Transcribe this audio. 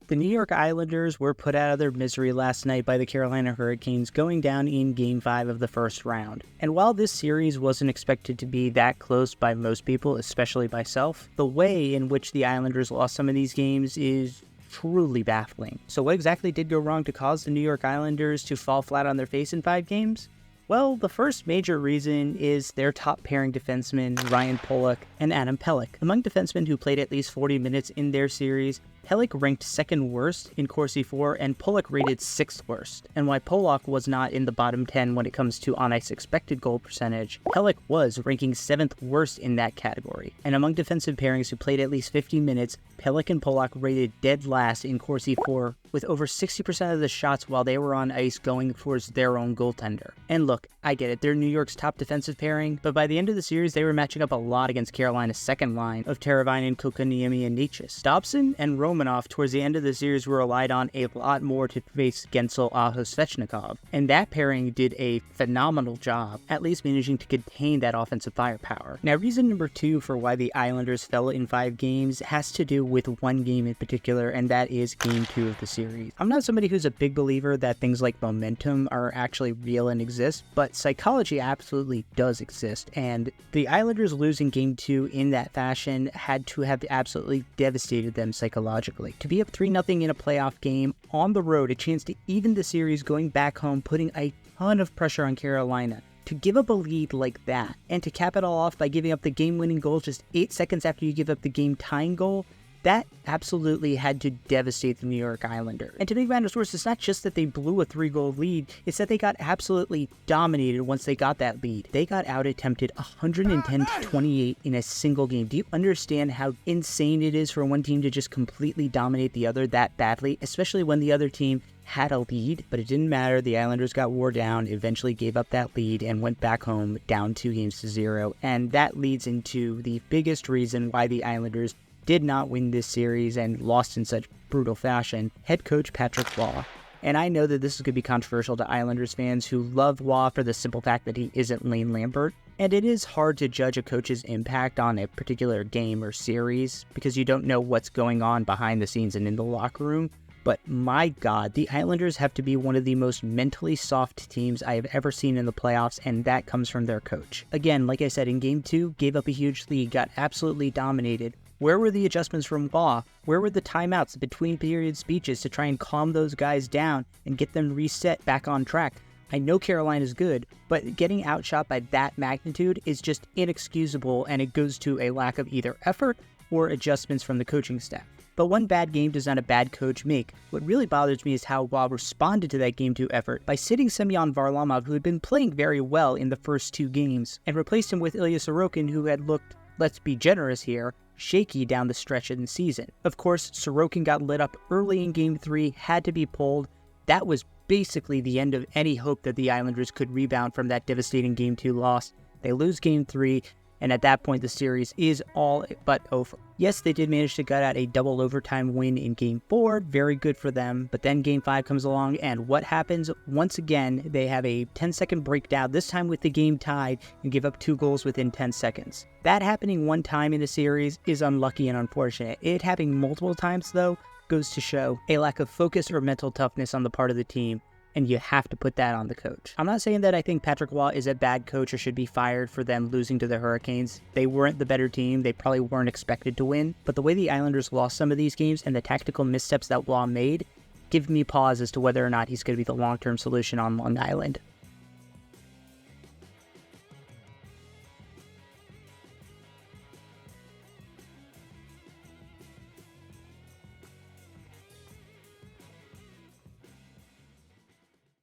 The New York Islanders were put out of their misery last night by the Carolina Hurricanes, going down in Game 5 of the first round. And while this series wasn't expected to be that close by most people, especially myself, the way in which the Islanders lost some of these games is truly baffling. So what exactly did go wrong to cause the New York Islanders to fall flat on their face in 5 games? Well, the first major reason is their top pairing defensemen, Ryan Pulock and Adam Pelech. Among defensemen who played at least 40 minutes in their series, Pelech ranked second worst in Corsi 4 and Pulock rated 6th worst. And while Pulock was not in the bottom 10 when it comes to on-ice expected goal percentage, Pelech was ranking 7th worst in that category. And among defensive pairings who played at least 50 minutes, Pelech and Pulock rated dead last in Corsi 4 with over 60% of the shots while they were on ice going towards their own goaltender. And look, I get it, they're New York's top defensive pairing, but by the end of the series, they were matching up a lot against Carolina's second line of Teravainen, Kotkaniemi, and Necas. Dobson and Romanoff towards the end of the series were relied on a lot more to face Gensel, Aho, Svechnikov, and that pairing did a phenomenal job, at least managing to contain that offensive firepower. Now, reason number 2 for why the Islanders fell in 5 games has to do with one game in particular, and that is Game 2 of the series. I'm not somebody who's a big believer that things like momentum are actually real and exist, but psychology absolutely does exist, and the Islanders losing Game 2 in that fashion had to have absolutely devastated them psychologically. To be up 3-0 in a playoff game on the road, a chance to even the series going back home, putting a ton of pressure on Carolina. To give up a lead like that, and to cap it all off by giving up the game-winning goal just 8 seconds after you give up the game-tying goal, that absolutely had to devastate the New York Islanders. And to make matters worse, it's not just that they blew a 3-goal lead, it's that they got absolutely dominated once they got that lead. They got out-attempted 110-28 in a single game. Do you understand how insane it is for one team to just completely dominate the other that badly, especially when the other team had a lead? But it didn't matter. The Islanders got wore down, eventually gave up that lead, and went back home down 2-0. And that leads into the biggest reason why the Islanders did not win this series and lost in such brutal fashion: head coach Patrick Roy. And I know that this is going to be controversial to Islanders fans who love Roy for the simple fact that he isn't Lane Lambert. And it is hard to judge a coach's impact on a particular game or series because you don't know what's going on behind the scenes and in the locker room. But my God, the Islanders have to be one of the most mentally soft teams I have ever seen in the playoffs, and that comes from their coach. Again, like I said, in Game 2, gave up a huge lead, got absolutely dominated. Where were the adjustments from Roy? Where were the timeouts, the between period speeches to try and calm those guys down and get them reset back on track? I know Carolina's good, but getting outshot by that magnitude is just inexcusable, and it goes to a lack of either effort or adjustments from the coaching staff. But one bad game does not a bad coach make. What really bothers me is how Roy responded to that Game 2 effort by sitting Semyon Varlamov, who had been playing very well in the first 2 games, and replaced him with Ilya Sorokin, who had looked, let's be generous here, shaky down the stretch in the season. Of course, Sorokin got lit up early in Game 3, had to be pulled. That was basically the end of any hope that the Islanders could rebound from that devastating Game 2 loss. They lose Game 3, and at that point the series is all but over. Yes, they did manage to gut out a double overtime win in Game 4, very good for them, but then Game 5 comes along, and what happens? Once again, they have a 10-second breakdown, this time with the game tied, and give up 2 goals within 10 seconds. That happening one time in a series is unlucky and unfortunate. It happening multiple times, though, goes to show a lack of focus or mental toughness on the part of the team, and you have to put that on the coach. I'm not saying that I think Patrick Roy is a bad coach or should be fired for them losing to the Hurricanes. They weren't the better team. They probably weren't expected to win. But the way the Islanders lost some of these games and the tactical missteps that Roy made give me pause as to whether or not he's going to be the long-term solution on Long Island.